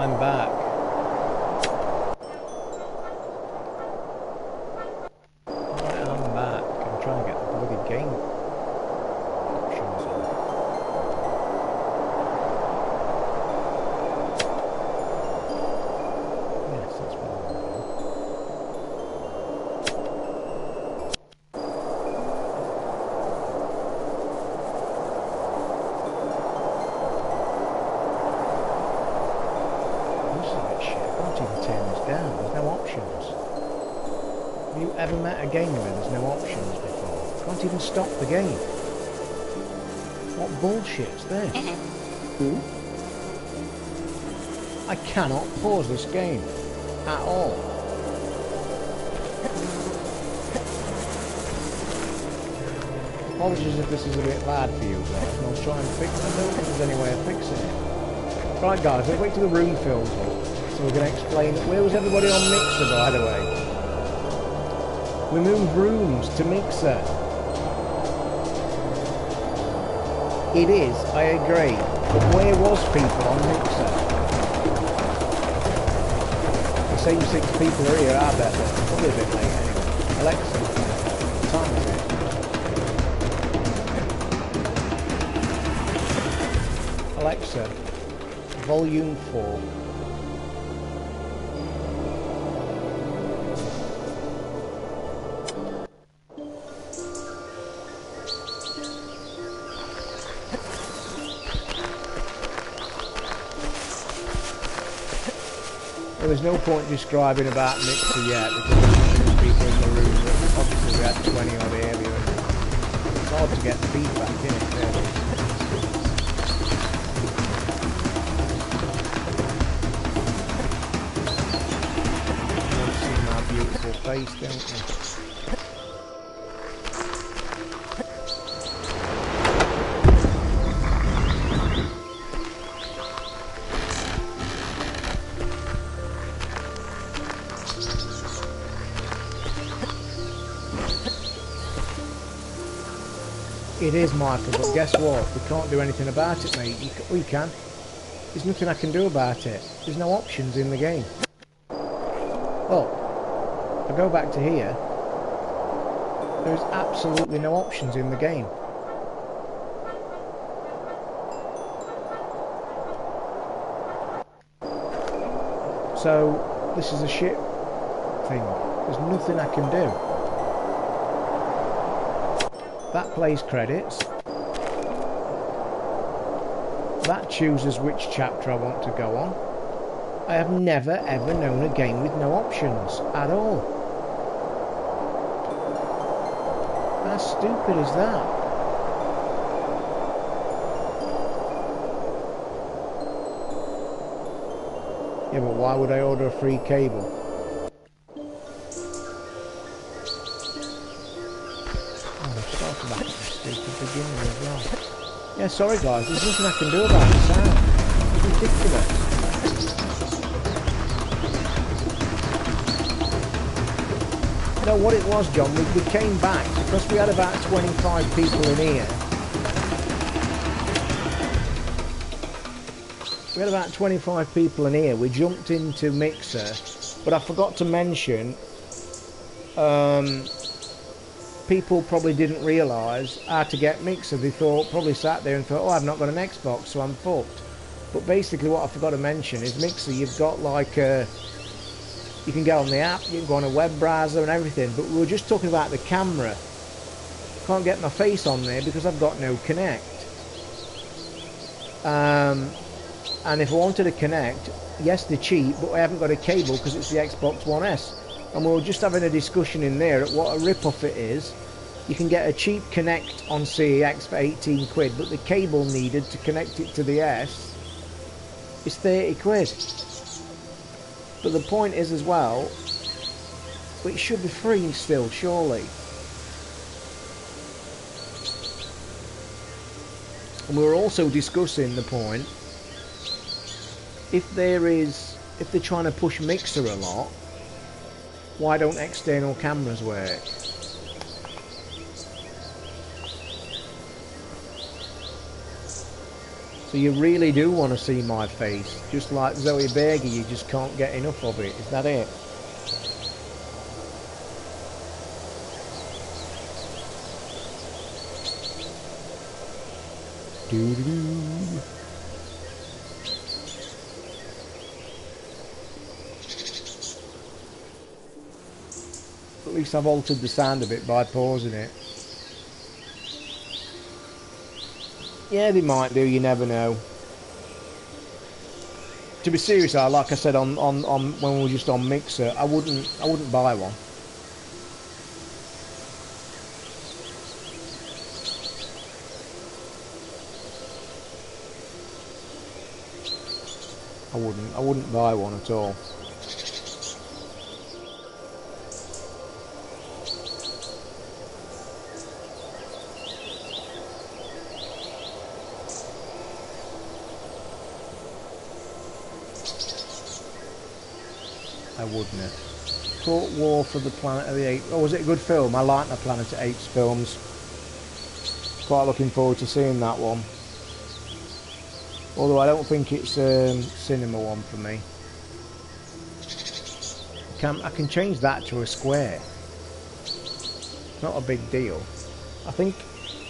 I'm back. Right, I'm back. I'm trying to get the bloody game options on. Yes, that's what I want to do. There's no options. Have you ever met a game where there's no options before? Can't even stop the game. What bullshit's this? I cannot pause this game at all. Apologies if this is a bit loud for you guys, and I'll try and fix it. I don't think there's any way of fixing it. Right guys, let's wait till the room fills up. So we're going to explain, where was everybody on Mixer, by the way? We moved rooms to Mixer. It is, I agree. But where was people on Mixer? The same 6 people are here, I bet they're probably a bit late anyway. Alexa, what time is it? Alexa, volume 4. There's no point describing about Mixer yet because there's people in the room. Obviously we had 20 odd earlier and it's hard to get feedback in it really. You want to see my beautiful face, don't you? It is, Michael, but guess what? We can't do anything about it, mate. We can. There's nothing I can do about it. There's no options in the game. Well, if I go back to here, there's absolutely no options in the game. So, this is a shit thing. There's nothing I can do. That plays credits. That chooses which chapter I want to go on. I have never ever known a game with no options at all. How stupid is that? Yeah, but why would I order a free cable? Yeah, sorry guys, there's nothing I can do about the sound. It's ridiculous. You know what it was, John? We came back because we had about 25 people in here. We had about 25 people in here. We jumped into Mixer, but I forgot to mention people probably didn't realise how to get Mixer. They probably sat there and thought, oh, I've not got an Xbox, so I'm fucked. But basically what I forgot to mention is Mixer, you've got like you can get on the app, you can go on a web browser and everything, but we were just talking about the camera. Can't get my face on there because I've got no Connect. And if I wanted to connect, yes, they're cheap, but I haven't got a cable because it's the Xbox One S. And we were just having a discussion in there at what a rip-off it is. You can get a cheap Connect on CEX for 18 quid, but the cable needed to connect it to the S is 30 quid. But the point is as well, it should be free still, surely. And we were also discussing the point, if they're trying to push Mixer a lot, why don't external cameras work? So you really do want to see my face. Just like Zoe Berger, you just can't get enough of it. Is that it? Doo-doo-doo. At least I've altered the sound a bit by pausing it. Yeah, they might do, you never know. To be serious, like I said on when we were just on Mixer, I wouldn't buy one. I wouldn't buy one at all. I wouldn't. Court War for the Planet of the Apes. Oh, was it a good film? I like the Planet of Apes films. Quite looking forward to seeing that one. Although I don't think it's a cinema one for me. I can change that to a square. Not a big deal. I think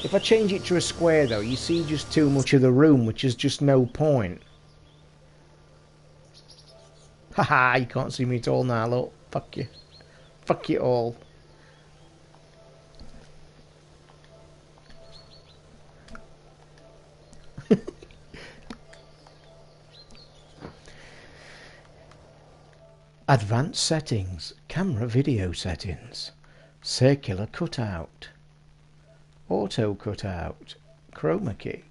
if I change it to a square though, you see just too much of the room, which is just no point. Haha, you can't see me at all now, look. Fuck you. Fuck you all. Advanced settings, camera video settings, circular cutout, auto cutout, chroma key.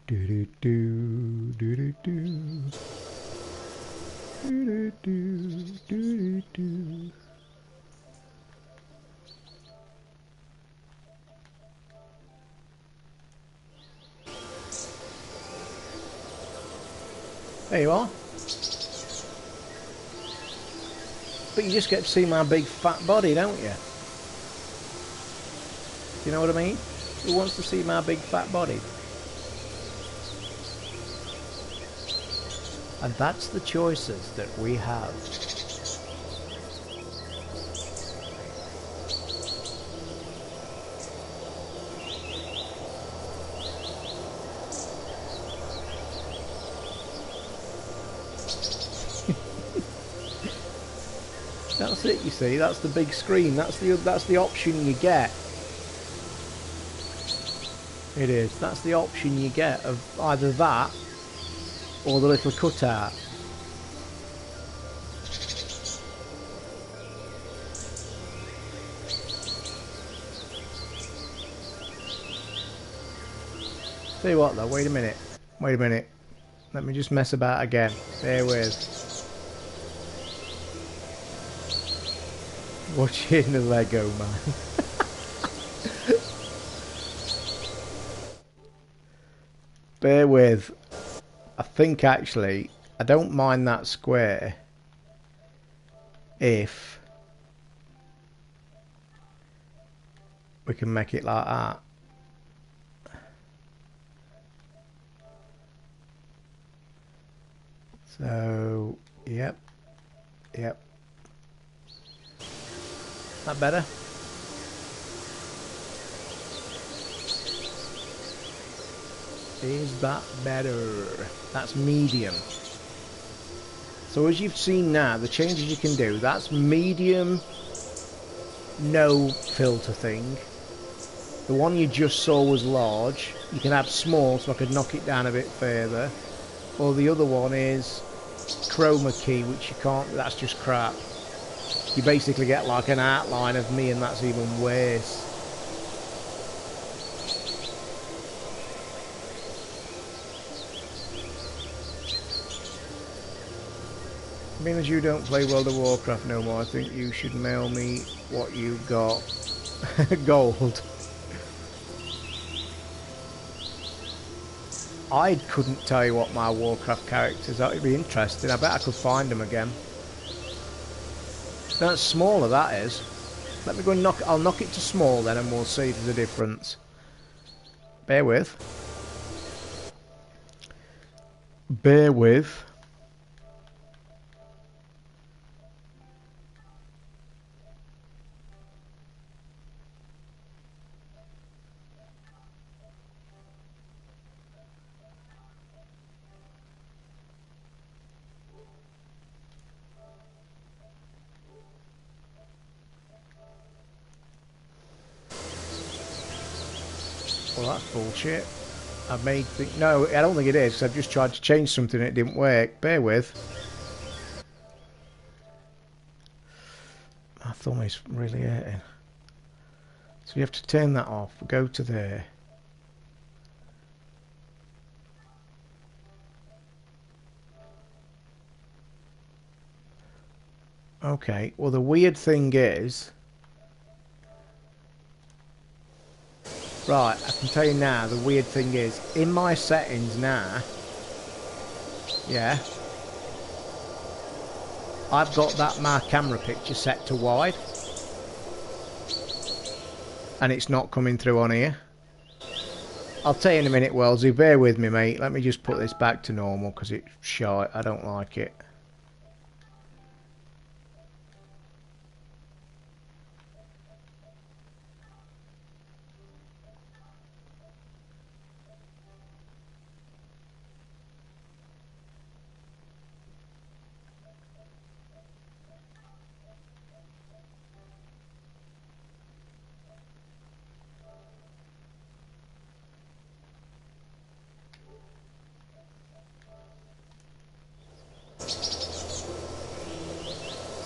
Do do do do do do do do do do. There you are. But you just get to see my big fat body, don't you? You know what I mean? Who wants to see my big fat body? And that's the choices that we have. That's it, you see, that's the big screen, that's the option you get. It is, that's the option you get of either that or the little cutout. Tell you what though, wait a minute, let me just mess about again, bear with. Watching the Lego man. Bear with. I think actually I don't mind that square if we can make it like that. So yep. That better? Is that better? That's medium. So as you've seen now, the changes you can do, that's medium, no filter thing. The one you just saw was large. You can have small, so I could knock it down a bit further. Or the other one is chroma key, which you can't, that's just crap. You basically get like an outline of me, and that's even worse. Being as you don't play World of Warcraft no more, I think you should mail me what you got. Gold. I couldn't tell you what my Warcraft characters are. It'd be interesting. I bet I could find them again. That's smaller, that is. Let me go and knock. I'll knock it to small then, and we'll see if there's a difference. Bear with. Bear with. Well, that's bullshit. I've made... No, I don't think it is, because I've just tried to change something and it didn't work. Bear with. My thumb is really hurting. So you have to turn that off. Go to there. Okay, well the weird thing is... Right, I can tell you now, the weird thing is, in my settings now, yeah, I've got that my camera picture set to wide, and it's not coming through on here. I'll tell you in a minute, Wellesley, bear with me, mate. Let me just put this back to normal, because it's shite, I don't like it.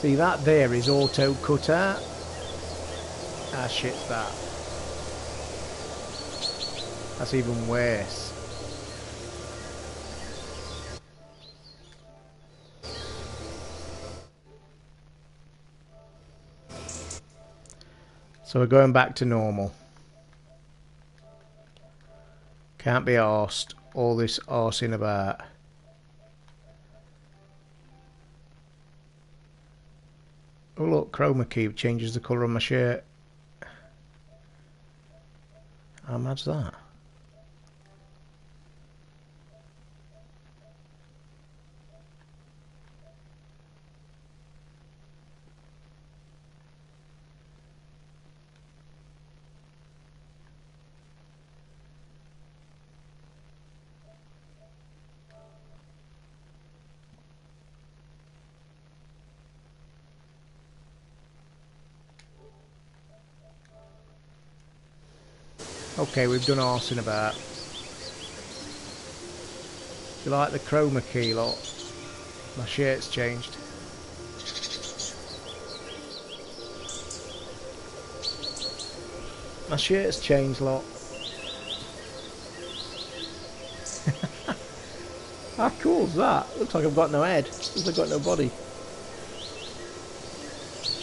See, that there is auto cut out. Ah, shit's that. That's even worse. So we're going back to normal. Can't be arsed. All this arsing about. Oh look, chroma key changes the colour of my shirt. How mad's that? Okay, we've done arsing about. Do you like the chroma key, lot? My shirt's changed. My shirt's changed, lot. How cool's that? Looks like I've got no head. Looks like I've got no body.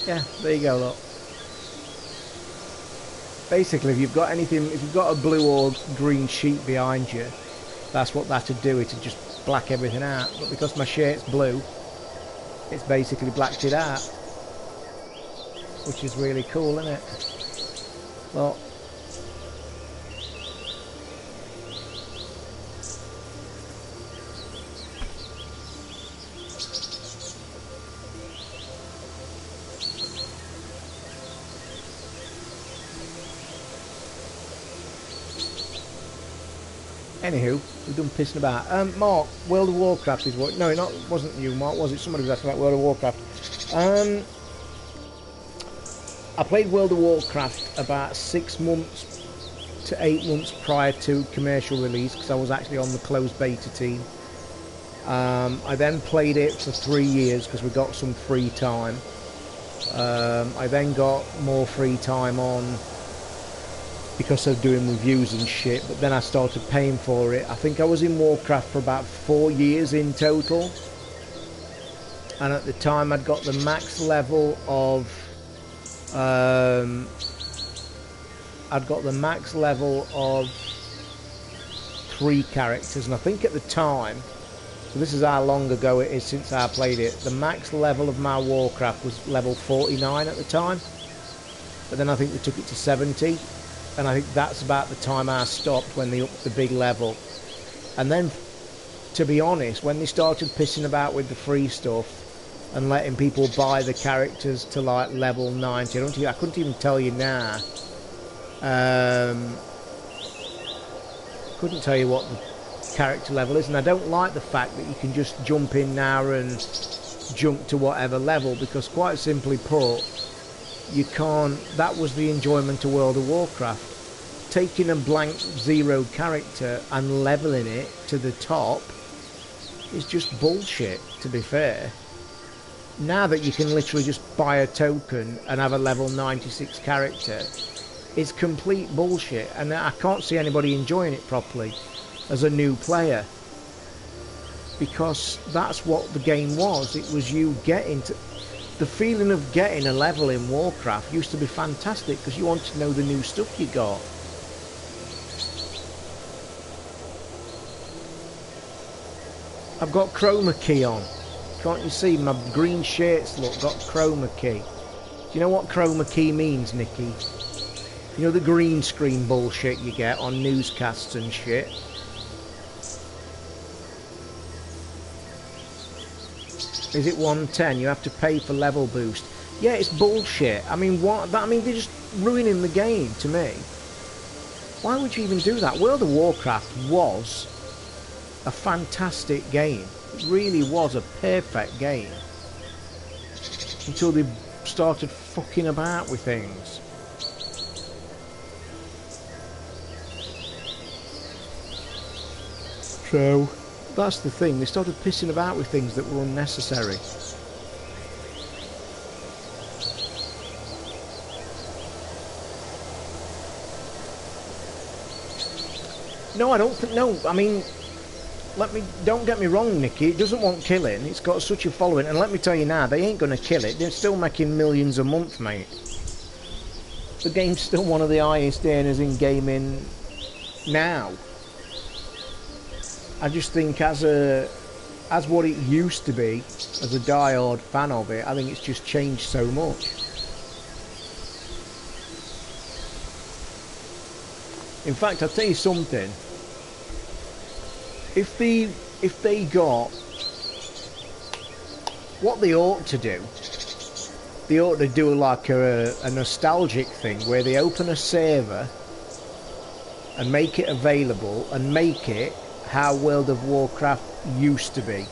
Yeah, there you go, lot. Basically, if you've got anything, if you've got a blue or green sheet behind you, that's what that'd do. It'd just black everything out. But because my shirt's blue, it's basically blacked it out, which is really cool, isn't it? Well, anywho, we've done pissing about. Mark, World of Warcraft is what? No, it wasn't you, Mark, was it? Somebody was asking about World of Warcraft. I played World of Warcraft about 6 months to 8 months prior to commercial release, because I was actually on the closed beta team. I then played it for 3 years because we got some free time. I then got more free time on because of doing reviews and shit, but then I started paying for it. I think I was in Warcraft for about 4 years in total, and at the time I'd got the max level of I'd got the max level of 3 characters, and I think at the time, so this is how long ago it is since I played it, the max level of my Warcraft was level 49 at the time, but then I think they took it to 70, and I think that's about the time I stopped, when they upped the big level. And then, to be honest, when they started pissing about with the free stuff and letting people buy the characters to like level 90, I couldn't even tell you now. Couldn't tell you what the character level is, and I don't like the fact that you can just jump in now and jump to whatever level, because quite simply put, you can't. That was the enjoyment of World of Warcraft. Taking a blank 0 character and leveling it to the top is just bullshit, to be fair. Now that you can literally just buy a token and have a level 96 character, it's complete bullshit, and I can't see anybody enjoying it properly as a new player, because that's what the game was. It was you getting to... The feeling of getting a level in Warcraft used to be fantastic, because you wanted to know the new stuff you got. I've got chroma key on. Can't you see? My green shirts, look, got chroma key. Do you know what chroma key means, Nikki? You know the green screen bullshit you get on newscasts and shit? Is it 110? You have to pay for level boost. Yeah, it's bullshit. I mean, what? I mean, they're just ruining the game to me. Why would you even do that? World of Warcraft was a fantastic game. It really was a perfect game. Until they started fucking about with things. So, that's the thing. They started pissing about with things that were unnecessary. No, I don't think... No, I mean... Don't get me wrong, Nicky. It doesn't want killing. It's got such a following. And let me tell you now, they ain't going to kill it. They're still making millions a month, mate. The game's still one of the highest earners in gaming now. I just think as what it used to be, as a die-hard fan of it, I think it's just changed so much. In fact, I'll tell you something. If they got what they ought to do, they ought to do like a nostalgic thing where they open a server and make it available and make it how World of Warcraft used to be.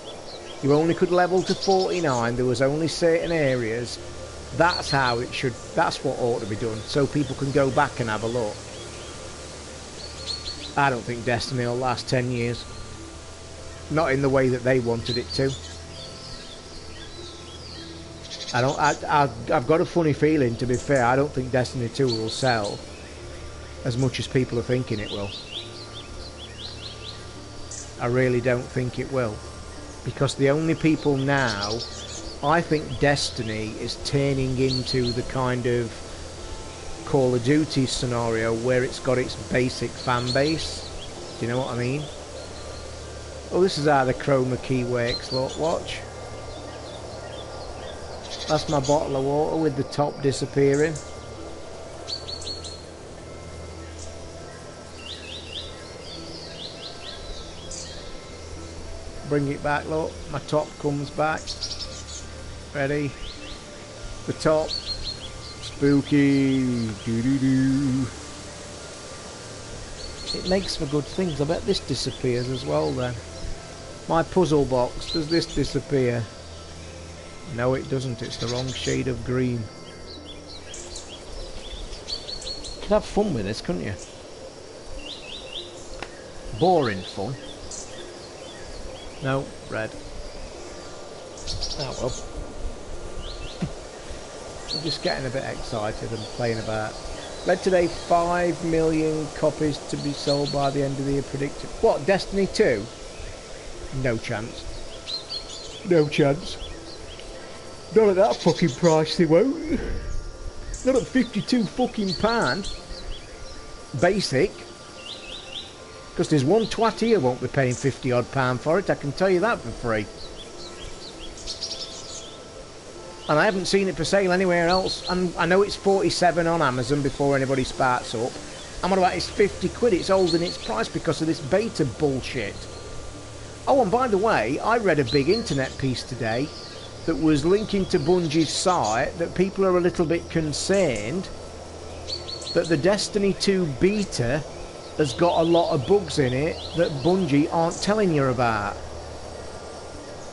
You only could level to 49, there was only certain areas. That's how it should, that's what ought to be done, so people can go back and have a look. I don't think Destiny will last 10 years. Not in the way that they wanted it to. I've got a funny feeling, to be fair. I don't think Destiny 2 will sell as much as people are thinking it will. I really don't think it will. Because the only people now... I think Destiny is turning into the kind of Call of Duty scenario where it's got its basic fan base. Do you know what I mean? Oh, this is how the chroma key works, look, watch. That's my bottle of water with the top disappearing. Bring it back, look, my top comes back. Ready? The top. Spooky. Doo-doo-doo. It makes for good things. I bet this disappears as well then. My puzzle box, does this disappear? No, it doesn't. It's the wrong shade of green. You could have fun with this, couldn't you? Boring fun. No, red. Oh well. I'm just getting a bit excited and playing about. Led today 5 million copies to be sold by the end of the year predicted. What, Destiny 2? No chance. No chance. Not at that fucking price they won't. Not at 52 fucking pound. Basic. Because there's one twat here won't be paying 50 odd pound for it, I can tell you that for free. And I haven't seen it for sale anywhere else. And I know it's 47 on Amazon before anybody sparks up. I'm on about it's 50 quid, it's holding its price because of this beta bullshit. Oh, and by the way, I read a big internet piece today that was linking to Bungie's site that people are a little bit concerned that the Destiny 2 beta has got a lot of bugs in it that Bungie aren't telling you about.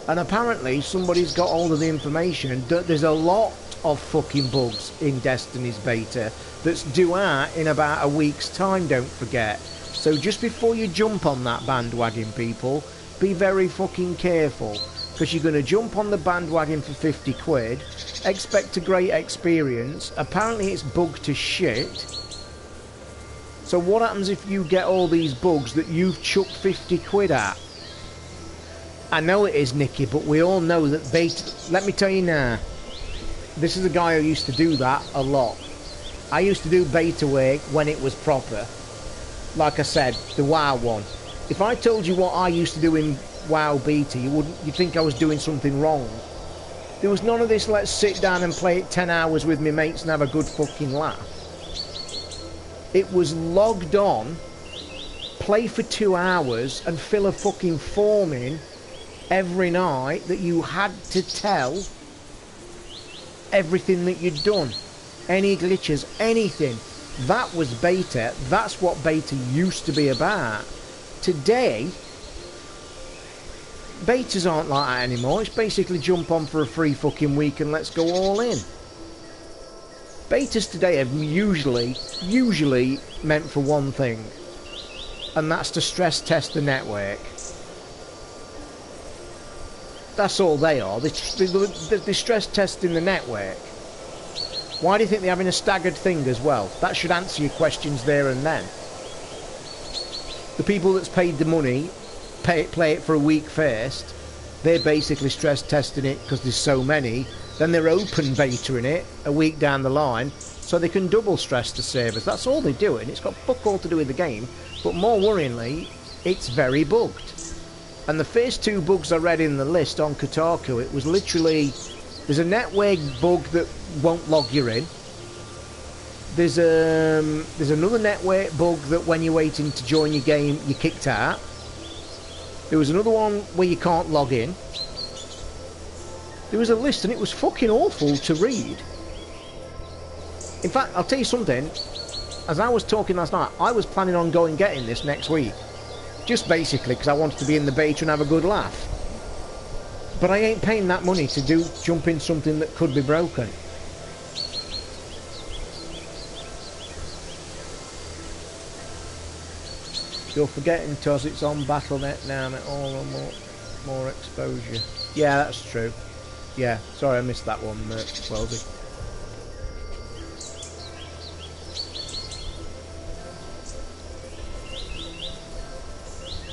And apparently somebody's got hold of the information that there's a lot of fucking bugs in Destiny's beta that's due out in about a week's time, don't forget. So just before you jump on that bandwagon, people, be very fucking careful. Because you're going to jump on the bandwagon for 50 quid, expect a great experience, apparently it's bugged to shit. So what happens if you get all these bugs that you've chucked 50 quid at? I know it is, Nicky, but we all know that beta... Let me tell you now, this is a guy who used to do that a lot. I used to do beta work when it was proper. Like I said, the WoW one. If I told you what I used to do in WoW beta, you'd think I was doing something wrong. There was none of this, let's sit down and play it 10 hours with me mates and have a good fucking laugh. It was logged on, play for 2 hours and fill a fucking form in every night that you had to tell everything that you'd done. Any glitches, anything. That was beta. That's what beta used to be about. Today, betas aren't like that anymore. It's basically jump on for a free fucking week and let's go all in. Betas today have usually meant for one thing, and that's to stress test the network. That's all they are. They're stress testing the network. Why do you think they're having a staggered thing as well? That should answer your questions there and then. The people that's paid the money, play it for a week first, they're basically stress testing it because there's so many. Then they're open beta-ing it a week down the line so they can double stress the servers. That's all they're doing. It's got fuck all to do with the game, but more worryingly, it's very bugged. And the first 2 bugs I read in the list on Kotaku, it was literally, there's a network bug that won't log you in. There's another network bug that when you're waiting to join your game, you're kicked out. There was another one where you can't log in. There was a list and it was fucking awful to read. In fact, I'll tell you something. As I was talking last night, I was planning on going getting this next week. Just basically because I wanted to be in the beta and have a good laugh. But I ain't paying that money to jump in something that could be broken. You're forgetting, Toz, it's on Battle.net now and all more exposure. Yeah, that's true. Yeah, sorry I missed that one, Weldy.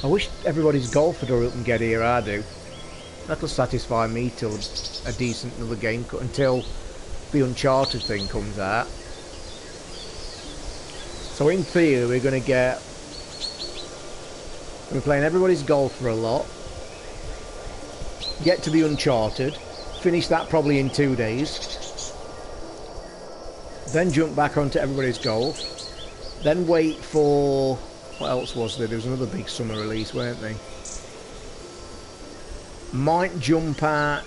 I wish everybody's golf would hurry up and get here, I do. That'll satisfy me till a decent another game, until the Uncharted thing comes out. So in theory we're going to get... We're playing everybody's golf for a lot. Get to the Uncharted. Finish that probably in 2 days. Then jump back onto everybody's golf. Then wait for... What else was there? There was another big summer release, weren't they? Might jump at...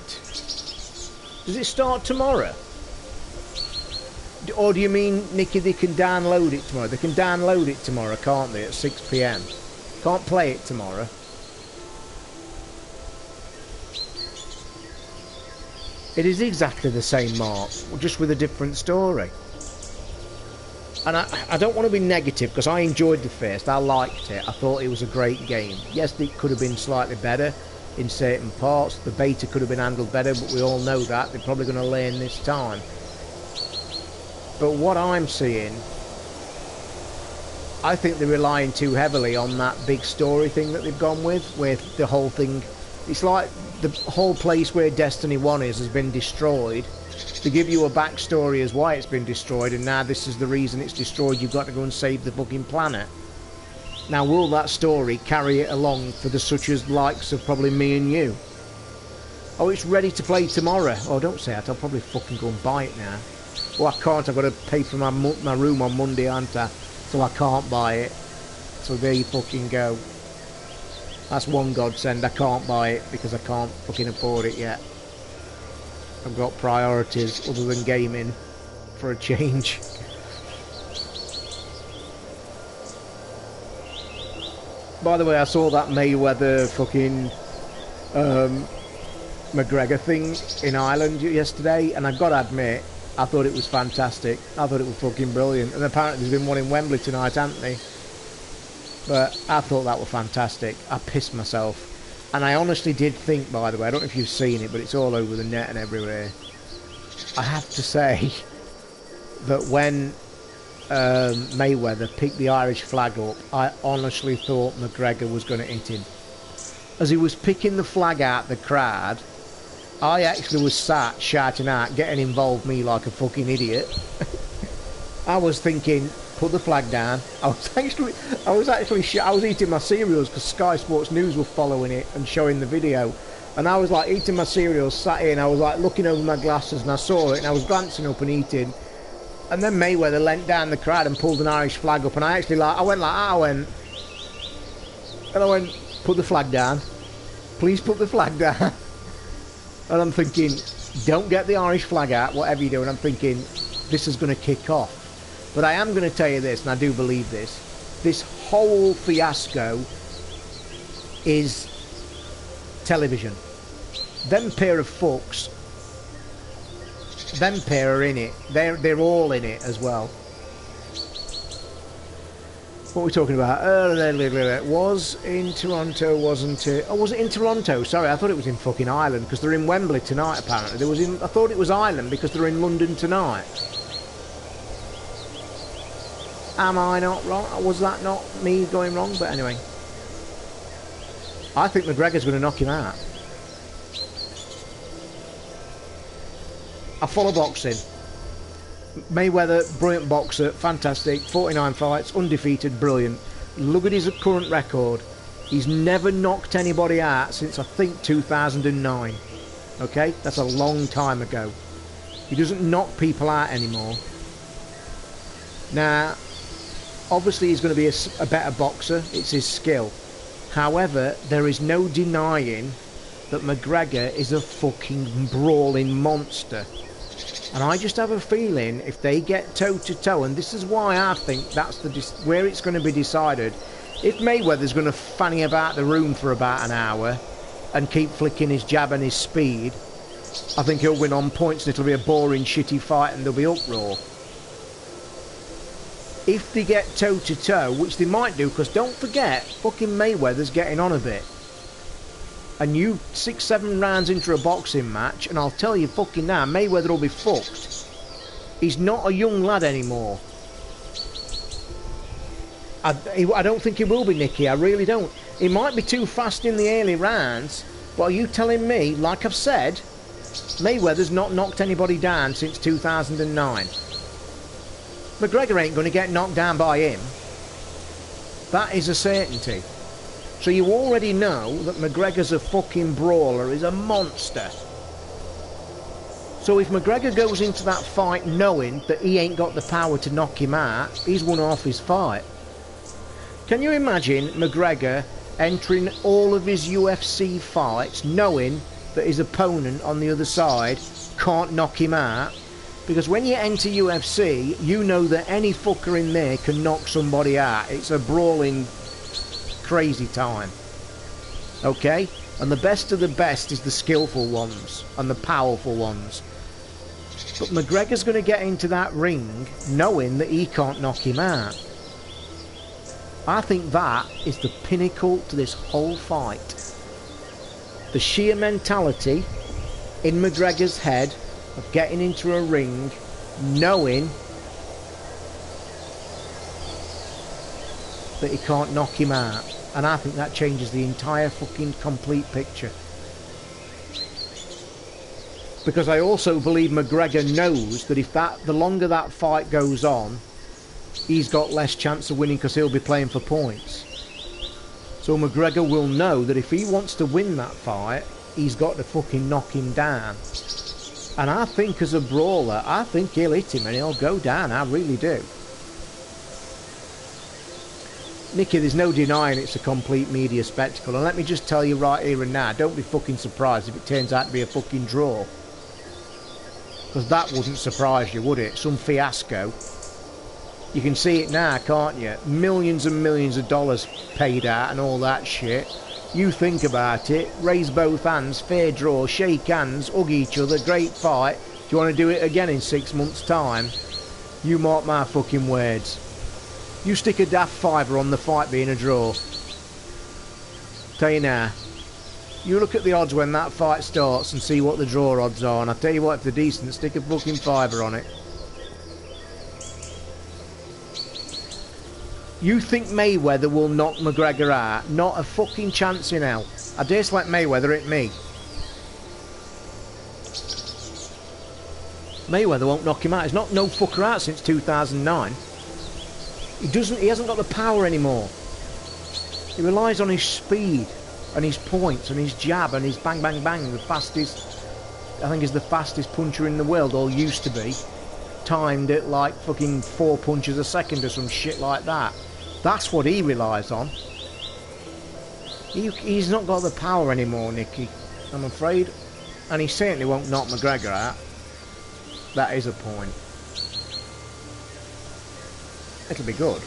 Does it start tomorrow? Or do you mean, Nicky, they can download it tomorrow? They can download it tomorrow, can't they, at 6 PM? Can't play it tomorrow. It is exactly the same, Mark, just with a different story. And I don't want to be negative, because I enjoyed the first. I liked it. I thought it was a great game. Yes, it could have been slightly better in certain parts. The beta could have been handled better, but we all know that. They're probably going to learn this time. But what I'm seeing, I think they're relying too heavily on that big story thing that they've gone with the whole thing. It's like the whole place where Destiny 1 has been destroyed. They give you a backstory as why it's been destroyed, and now this is the reason it's destroyed. You've got to go and save the fucking planet. Now, will that story carry it along for the such as likes of probably me and you? Oh, it's ready to play tomorrow. Oh, don't say that. I'll probably fucking go and buy it now. Oh, I can't. I've got to pay for my room on Monday, aren't I? So I can't buy it. So there you fucking go. That's one godsend. I can't buy it because I can't fucking afford it yet. I've got priorities other than gaming for a change. By the way, I saw that Mayweather fucking McGregor thing in Ireland yesterday, and I've got to admit, I thought it was fantastic. I thought it was fucking brilliant. And apparently there's been one in Wembley tonight, hasn't there? But I thought that was fantastic. I pissed myself. And I honestly did think, by the way, I don't know if you've seen it, but it's all over the net and everywhere. I have to say that when Mayweather picked the Irish flag up, I honestly thought McGregor was going to hit him. As he was picking the flag out the crowd, I actually was sat shouting out, getting involved, me like a fucking idiot. I was thinking, put the flag down. I was eating my cereals because Sky Sports News were following it and showing the video. And I was like eating my cereals, sat in, I was like looking over my glasses and I saw it and I was glancing up and eating. And then Mayweather leant down the crowd and pulled an Irish flag up, and I actually went, put the flag down. Please put the flag down. And I'm thinking, don't get the Irish flag out, whatever you do. And I'm thinking, this is going to kick off. But I am going to tell you this, and I do believe this. This whole fiasco is television. Them pair of fucks, them pair are in it. They're all in it as well. What are we talking about? Was in Toronto, wasn't it? Oh, was it in Toronto? Sorry, I thought it was in fucking Ireland, because they're in Wembley tonight, apparently. I thought it was Ireland, because they're in London tonight. Am I not wrong? Was that not me going wrong? But anyway. I think McGregor's going to knock him out. I follow boxing. Mayweather, brilliant boxer, fantastic, 49 fights, undefeated, brilliant. Look at his current record. He's never knocked anybody out since, I think, 2009. Okay? That's a long time ago. He doesn't knock people out anymore. Now, obviously he's going to be a better boxer. It's his skill. However, there is no denying that McGregor is a fucking brawling monster. And I just have a feeling if they get toe-to-toe, and this is why I think that's where it's going to be decided. If Mayweather's going to fanny about the room for about an hour and keep flicking his jab and his speed, I think he'll win on points and it'll be a boring, shitty fight and there'll be uproar. If they get toe-to-toe, which they might do, because don't forget, fucking Mayweather's getting on a bit. And you 6-7 rounds into a boxing match, and I'll tell you fucking now, Mayweather will be fucked. He's not a young lad anymore. I don't think he will be, Nicky, I really don't. He might be too fast in the early rounds, but are you telling me, like I've said, Mayweather's not knocked anybody down since 2009? McGregor ain't going to get knocked down by him. That is a certainty. So you already know that McGregor's a fucking brawler, he's a monster. So if McGregor goes into that fight knowing that he ain't got the power to knock him out, he's won half his fight. Can you imagine McGregor entering all of his UFC fights knowing that his opponent on the other side can't knock him out? Because when you enter UFC, you know that any fucker in there can knock somebody out. It's a brawling, crazy time. Okay? And the best of the best is the skillful ones and the powerful ones. But McGregor's going to get into that ring knowing that he can't knock him out. I think that is the pinnacle to this whole fight. The sheer mentality in McGregor's head of getting into a ring knowing that he can't knock him out. And I think that changes the entire fucking complete picture. Because I also believe McGregor knows that if the longer that fight goes on, he's got less chance of winning because he'll be playing for points. So McGregor will know that if he wants to win that fight, he's got to fucking knock him down. And I think as a brawler, I think he'll hit him and he'll go down. I really do. Nicky, there's no denying it's a complete media spectacle. And let me just tell you right here and now, don't be fucking surprised if it turns out to be a fucking draw. Because that wouldn't surprise you, would it? Some fiasco. You can see it now, can't you? Millions and millions of dollars paid out and all that shit. You think about it, raise both hands, fair draw, shake hands, hug each other, great fight. Do you want to do it again in 6 months' time? You mark my fucking words. You stick a daft fiver on the fight being a draw. Tell you now. You look at the odds when that fight starts and see what the draw odds are, and I tell you what, if they're decent, stick a fucking fiver on it. You think Mayweather will knock McGregor out? Not a fucking chance in hell. I dare let Mayweather hit me. Mayweather won't knock him out. He's knocked no fucker out since 2009. He hasn't got the power anymore. He relies on his speed and his points and his jab and his bang bang bang. The fastest, I think he's the fastest puncher in the world, or used to be. Timed at like fucking 4 punches a second or some shit like that. That's what he relies on. He's not got the power anymore, Nicky, I'm afraid. And he certainly won't knock McGregor out. That is a point. It'll be good.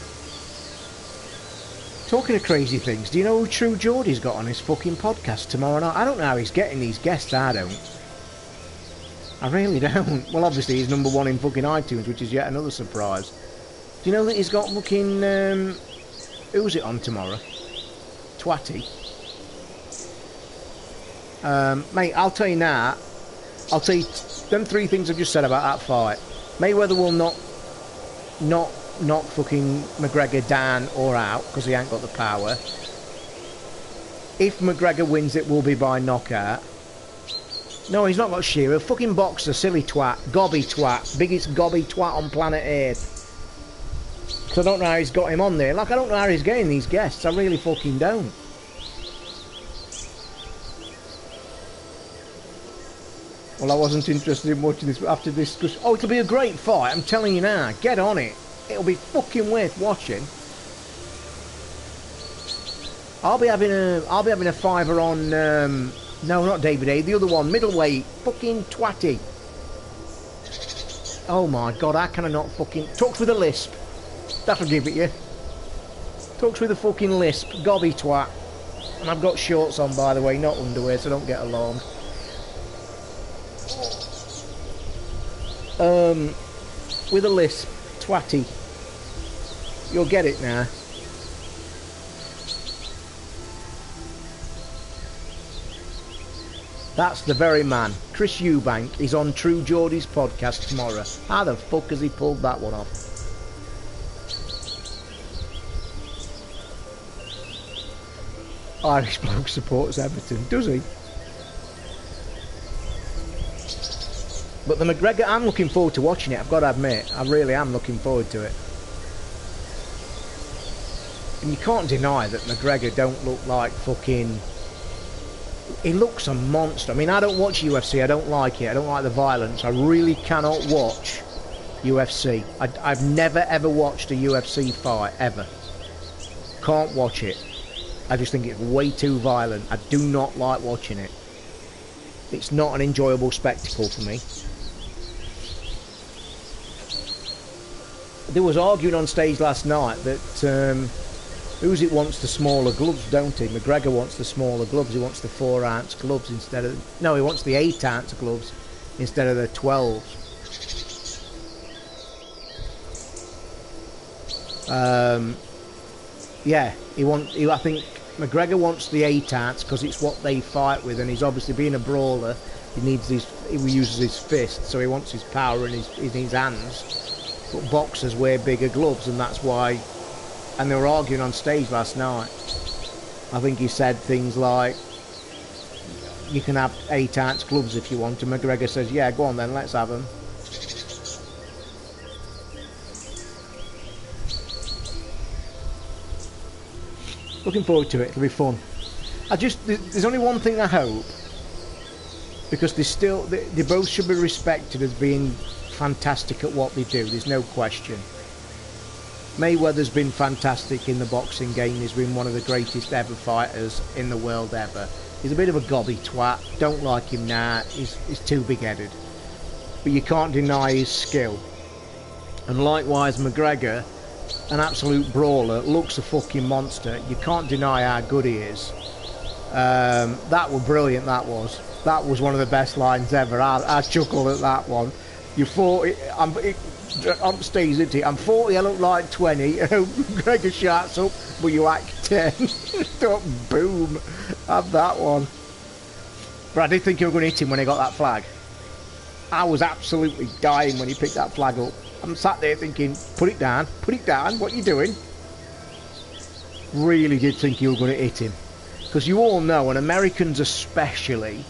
Talking of crazy things, do you know who True Geordie's got on his fucking podcast tomorrow night? I don't know how he's getting these guests, I don't. I really don't. Well, obviously he's #1 in fucking iTunes, which is yet another surprise. Do you know that he's got fucking... who's it on tomorrow? Twatty. Mate, I'll tell you now. I'll tell you them 3 things I've just said about that fight. Mayweather will not knock fucking McGregor down or out because he ain't got the power. If McGregor wins, it will be by knockout. No, he's not got Shearer. Fucking boxer, silly twat, gobby twat, biggest gobby twat on planet Earth. Because I don't know how he's got him on there. Like, I don't know how he's getting these guests. I really fucking don't. Well, I wasn't interested in watching this after this. Oh, it'll be a great fight. I'm telling you now. Get on it. It'll be fucking worth watching. I'll be having a fiver on. No, not David A. The other one, middleweight, fucking twatty. Oh my god, how can I not fucking talks with a lisp? That'll give it you. Talks with a fucking lisp, gobby twat. And I've got shorts on, by the way, not underwear, so don't get alarmed. With a lisp, twatty. You'll get it now. That's the very man. Chris Eubank is on True Geordie's podcast tomorrow. How the fuck has he pulled that one off? Irish bloke supports Everton, does he? But the McGregor, I'm looking forward to watching it, I've got to admit. I really am looking forward to it. And you can't deny that McGregor don't look like fucking... He looks a monster. I mean, I don't watch UFC, I don't like it, I don't like the violence. I really cannot watch UFC. I've never ever watched a UFC fight, ever. Can't watch it. I just think it's way too violent. I do not like watching it. It's not an enjoyable spectacle for me. There was arguing on stage last night that Usyk wants the smaller gloves, don't he? McGregor wants the smaller gloves. He wants the 4-ounce gloves instead of... No, he wants the 8-ounce gloves instead of the 12s. Yeah, I think McGregor wants the 8-ounce because it's what they fight with, and he's obviously being a brawler. He uses his fists, so he wants his power in his hands. But boxers wear bigger gloves, and that's why. And they were arguing on stage last night. I think he said things like, "You can have 8-ounce gloves if you want." And McGregor says, "Yeah, go on then, let's have them." Looking forward to it. It'll be fun. There's only one thing I hope, because they both should be respected as being fantastic at what they do. There's no question. Mayweather's been fantastic in the boxing game. He's been one of the greatest ever fighters in the world ever. He's a bit of a gobby twat. Don't like him now. He's too big-headed. But you can't deny his skill. And likewise, McGregor, an absolute brawler, looks a fucking monster. You can't deny how good he is. That was brilliant. That was one of the best lines ever. I chuckled at that one. You 40, on stage, isn't he? I'm 40, I look like 20. McGregor shouts up, but you act 10. Boom. Have that one. But I did think you were going to hit him when he got that flag. I was absolutely dying when he picked that flag up. I'm sat there thinking, put it down, what are you doing? Really did think you were going to hit him. Because you all know, and Americans especially,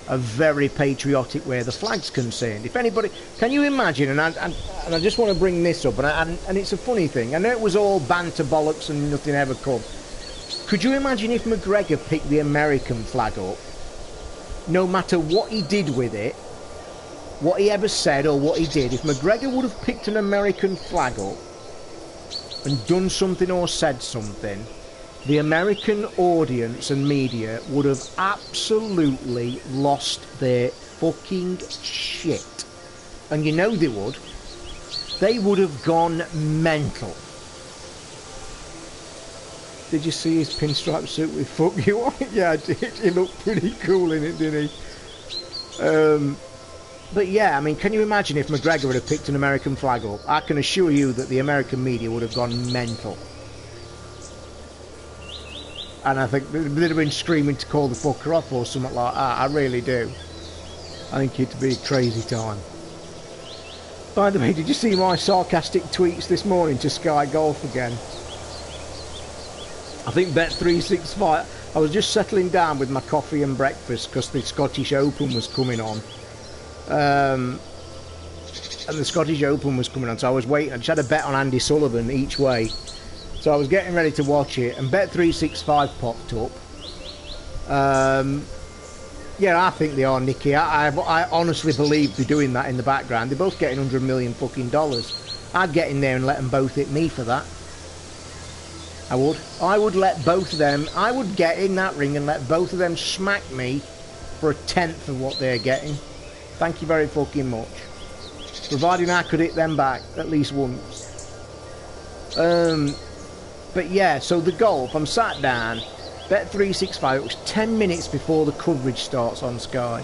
are very patriotic where the flag's concerned. If anybody, can you imagine, and I just want to bring this up, and it's a funny thing, I know it was all banter bollocks and nothing ever come. Could you imagine if McGregor picked the American flag up, no matter what he did with it, what he ever said or what he did, if McGregor would have picked an American flag up and done something or said something, the American audience and media would have absolutely lost their fucking shit. And you know they would. They would have gone mental. Did you see his pinstripe suit with "fuck you" on it? Yeah, I did. He looked pretty cool in it, didn't he? But yeah, I mean, can you imagine if McGregor would have picked an American flag up? I can assure you that the American media would have gone mental. And I think they'd have been screaming to call the fucker off or something like that. I really do. I think it'd be a crazy time. By the way, did you see my sarcastic tweets this morning to Sky Golf again? I think Bet365... I was just settling down with my coffee and breakfast because the Scottish Open was coming on. And the Scottish Open was coming on, so I was waiting. I just had a bet on Andy Sullivan each way. So I was getting ready to watch it, and Bet365 popped up. Yeah, I think they are, Nicky. I honestly believe they're doing that in the background. They're both getting $100 million fucking dollars. I'd get in there and let them both hit me for that. I would. I would let both of them... I would get in that ring and let both of them smack me for 1/10 of what they're getting. Thank you very fucking much. Providing I could hit them back at least once. But yeah, so the golf, I'm sat down, Bet365, it was 10 minutes before the coverage starts on Sky.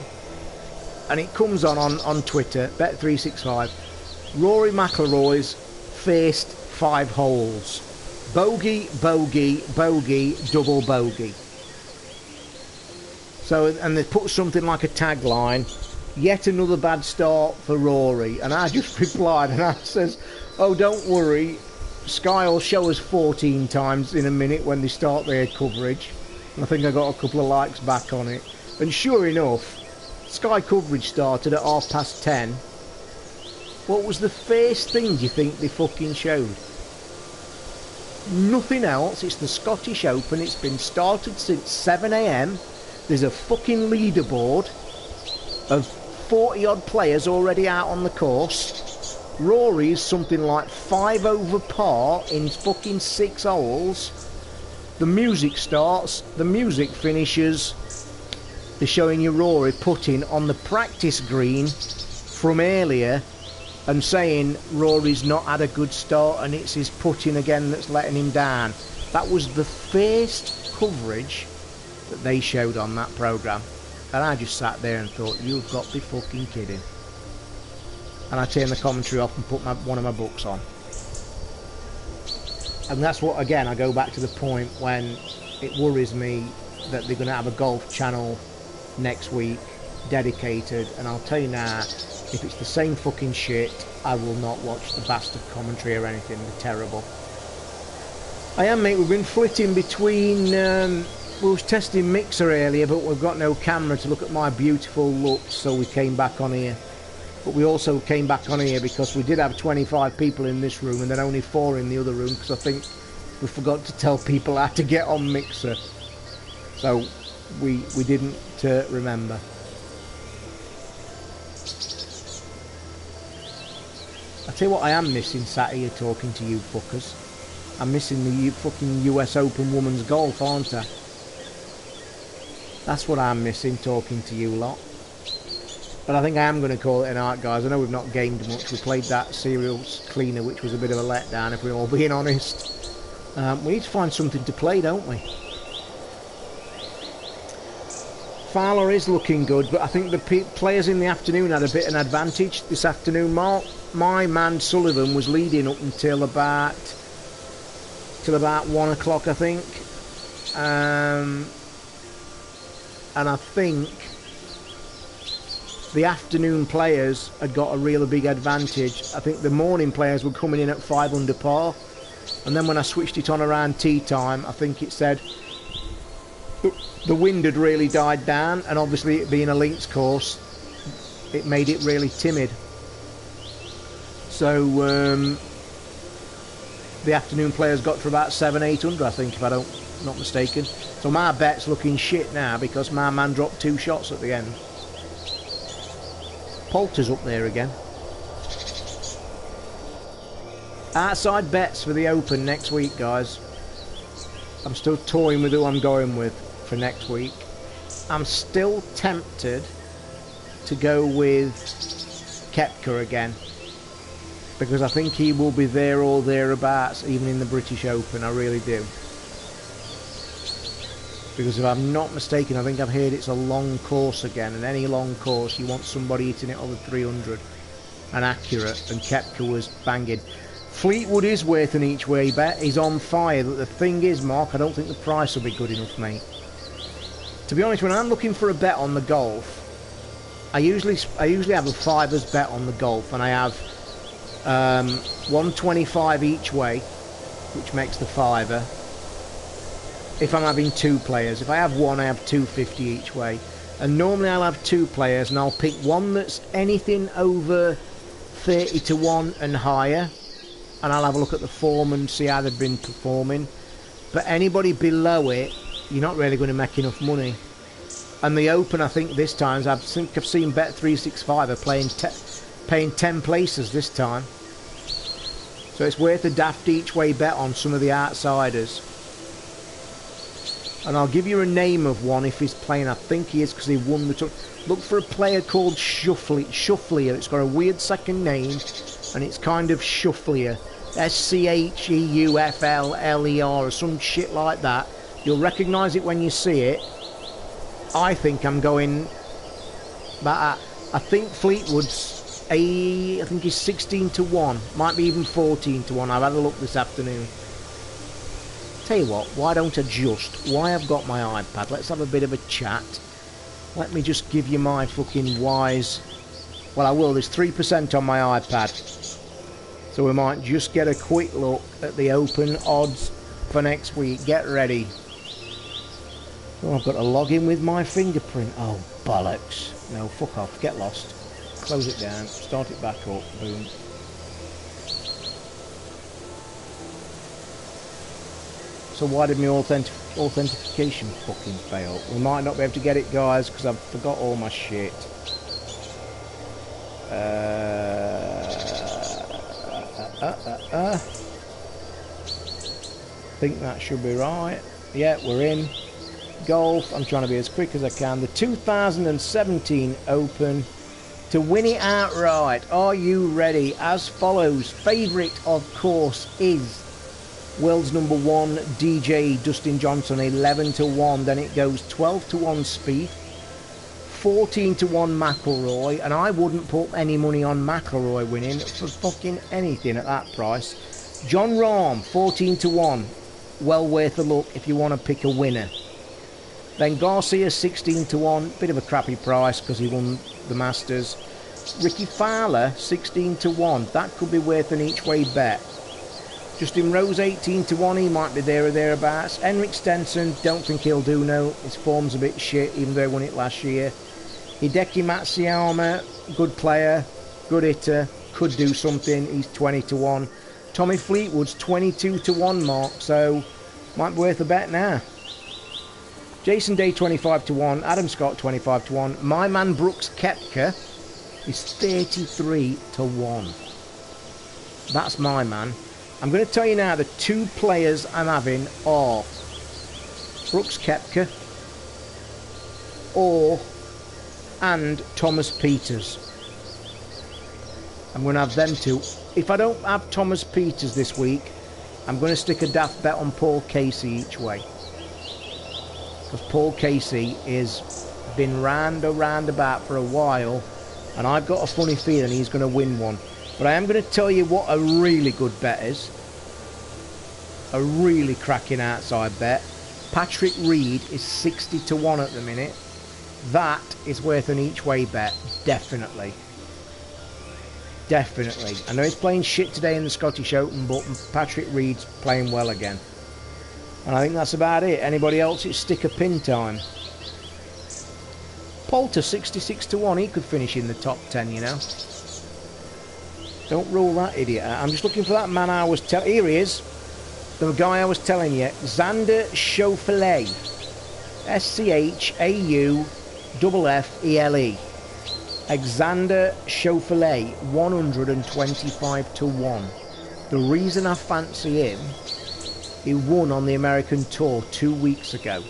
And it comes on Twitter, Bet365. Rory McIlroy's first 5 holes. Bogey, bogey, bogey, double bogey. So, and they put something like a tagline, "Yet another bad start for Rory." And I just replied and I says, "Oh, don't worry, Sky will show us 14 times in a minute when they start their coverage." And I think I got a couple of likes back on it. And sure enough, Sky coverage started at 10:30. What was the first thing you think they fucking showed? Nothing else. It's the Scottish Open. It's been started since 7 AM. There's a fucking leaderboard of 40 odd players already out on the course. Rory's something like 5 over par in fucking 6 holes. The music starts, the music finishes. They're showing you Rory putting on the practice green from earlier and saying Rory's not had a good start and it's his putting again that's letting him down. That was the first coverage that they showed on that programme. And I just sat there and thought, you've got to be fucking kidding. And I turned the commentary off and put one of my books on. And that's what, again, I go back to the point when it worries me that they're going to have a golf channel next week dedicated, and I'll tell you now, if it's the same fucking shit, I will not watch the bastard commentary or anything. They're terrible. I am, mate. We've been flitting between we was testing Mixer earlier, but we've got no camera to look at my beautiful looks, so we came back on here. But we also came back on here because we did have 25 people in this room and then only 4 in the other room, because I think we forgot to tell people how to get on Mixer. So we didn't remember. I tell you what I am missing sat here talking to you fuckers. I'm missing the fucking US Open Women's Golf, aren't I? That's what I'm missing, talking to you lot. But I think I am going to call it a night, guys. I know we've not gamed much. We played that cereals cleaner, which was a bit of a letdown, if we're all being honest. We need to find something to play, don't we? Fowler is looking good, but I think the players in the afternoon had a bit of an advantage this afternoon. My man Sullivan was leading up until about 1 o'clock, I think. And I think the afternoon players had got a really big advantage. I think the morning players were coming in at 5 under par, and then when I switched it on around tea time, I think it said the wind had really died down, and obviously it being a links course, it made it really timid. So the afternoon players got to about 700-8 under, I think, if I'm not mistaken. So my bet's looking shit now because my man dropped 2 shots at the end. Poulter's up there again. Outside bets for the Open next week, guys. I'm still toying with who I'm going with for next week. I'm still tempted to go with Koepka again, because I think he will be there or thereabouts even in the British Open. I really do. Because if I'm not mistaken, I think I've heard it's a long course again, and any long course you want somebody hitting it over 300 and accurate, and Koepka was banging. Fleetwood is worth an each way bet. He's on fire, but the thing is, Mark, I don't think the price will be good enough, mate. To be honest, when I'm looking for a bet on the golf, I usually have a fivers bet on the golf, and I have 125 each way, which makes the fiver. If I'm having 2 players, if I have 1, I have 250 each way, and normally I'll have 2 players, and I'll pick one that's anything over 30 to 1 and higher, and I'll have a look at the form and see how they've been performing. But anybody below it, you're not really going to make enough money. And the Open, I think this time, I think I've seen Bet365 are paying 10 places this time. So it's worth a daft each way bet on some of the outsiders. And I'll give you a name of one if he's playing. I think he is, because he won the tour. Look for a player called Shufflier. It's got a weird second name, and it's kind of Shufflier. Scheufler or some shit like that. You'll recognise it when you see it. I think I'm going... But I think Fleetwood's... I think he's 16 to 1. Might be even 14 to 1. I've had a look this afternoon. Tell you what, why don't I just, why I've got my iPad, let's have a bit of a chat. Let me just give you my fucking wise, well I will, there's 3% on my iPad. So we might just get a quick look at the Open odds for next week. Get ready. Oh, I've got to log in with my fingerprint. Oh, bollocks. No, fuck off, get lost. Close it down, start it back up, boom. So why did my authentication fucking fail? We might not be able to get it, guys, because I've forgot all my shit. Think that should be right. Yeah, we're in. Golf, I'm trying to be as quick as I can. The 2017 Open. To win it outright, are you ready? As follows. Favourite, of course, is world's number 1 DJ Dustin Johnson, 11 to 1. Then it goes 12 to 1 Spieth, 14 to 1 McIlroy, and I wouldn't put any money on McIlroy winning for fucking anything at that price. John Rahm, 14 to 1. Well worth a look if you want to pick a winner. Then Garcia, 16 to 1. Bit of a crappy price because he won the Masters. Ricky Fowler, 16 to 1. That could be worth an each way bet. Justin Rose, 18 to 1. He might be there or thereabouts. Henrik Stenson, don't think he'll do no. His form's a bit shit, even though he won it last year. Hideki Matsuyama, good player, good hitter, could do something. He's 20 to 1. Tommy Fleetwood's 22 to 1, Mark, so might be worth a bet now. Jason Day, 25 to 1. Adam Scott, 25 to 1. My man Brooks Koepka is 33 to 1. That's my man. I'm going to tell you now, the two players I'm having are Brooks Koepka and Thomas Pieters. I'm going to have them two. If I don't have Thomas Pieters this week, I'm going to stick a daft bet on Paul Casey each way. Because Paul Casey has been round about for a while, and I've got a funny feeling he's going to win one. But I am going to tell you what a really good bet is. A really cracking outside bet. Patrick Reed is 60 to 1 at the minute. That is worth an each way bet, definitely. Definitely. I know he's playing shit today in the Scottish Open, but Patrick Reed's playing well again. And I think that's about it. Anybody else, it's stick a pin time. Poulter, 66 to 1. He could finish in the top 10, you know. Don't rule that idiot out. I'm just looking for that man I was telling. Here he is. The guy I was telling you. Xander Schauffele. Schauffele. Xander Schauffele, 125 to 1. The reason I fancy him, he won on the American Tour 2 weeks ago.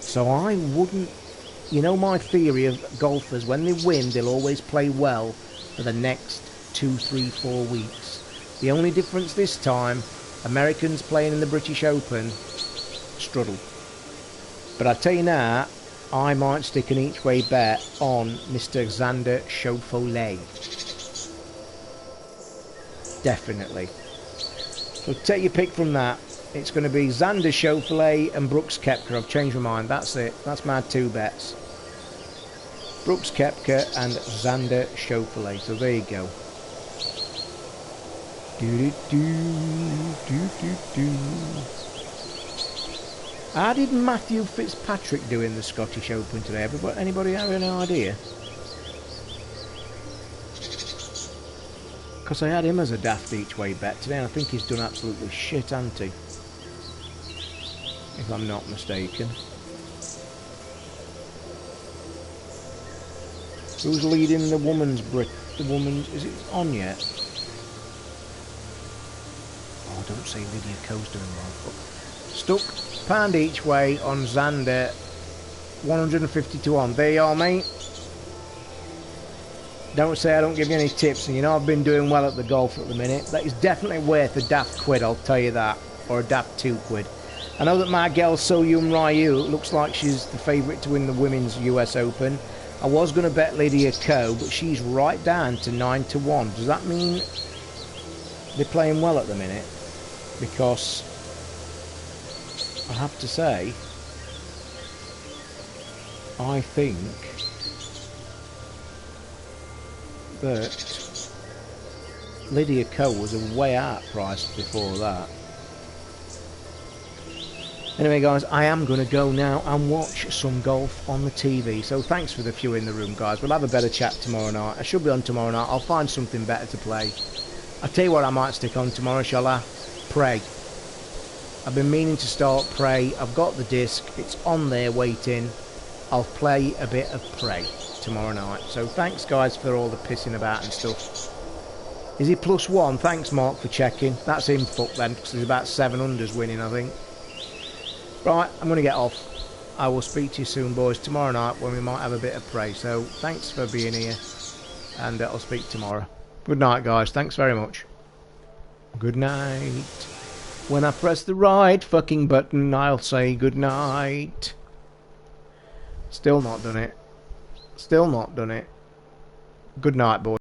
So I wouldn't, you know my theory of golfers, when they win, they'll always play well for the next 2, 3, 4 weeks. The only difference this time, Americans playing in the British Open struggle. But I tell you now, I might stick an each way bet on Mr. Xander Schauffele. Definitely. So take your pick from that. It's going to be Xander Schauffele and Brooks Koepka. I've changed my mind. That's it. That's my two bets. Brooks Koepka and Xander Schauffele. So there you go. How did Matthew Fitzpatrick do in the Scottish Open today? Anybody have any idea? Because I had him as a daft each way bet today, and I think he's done absolutely shit, hasn't he? If I'm not mistaken. Who's leading the women's is it on yet? Oh, don't say Lydia Co's doing well. Stuck pound each way on Xander, 150 to 1. There you are, mate. Don't say I don't give you any tips, and you know I've been doing well at the golf at the minute. That is definitely worth a daft quid, I'll tell you that, or a daft 2 quid. I know that my girl So-Yum Ryu looks like she's the favourite to win the Women's US Open. I was going to bet Lydia Ko, but she's right down to 9 to 1. Does that mean they're playing well at the minute? Because I have to say, I think that Lydia Ko was a way out price before that. Anyway guys, I am going to go now and watch some golf on the TV. So thanks for the few in the room, guys. We'll have a better chat tomorrow night. I should be on tomorrow night. I'll find something better to play. I'll tell you what I might stick on tomorrow, shall I? Prey. I've been meaning to start Prey. I've got the disc. It's on there waiting. I'll play a bit of Prey tomorrow night. So thanks guys for all the pissing about and stuff. Is he +1? Thanks Mark for checking. That's him fucked then, because there's about 7 unders winning, I think. Right, I'm going to get off. I will speak to you soon, boys, tomorrow night when we might have a bit of Prey. So thanks for being here, and I'll speak tomorrow. Good night, guys. Thanks very much. Good night. When I press the right fucking button, I'll say good night. Still not done it. Still not done it. Good night, boys.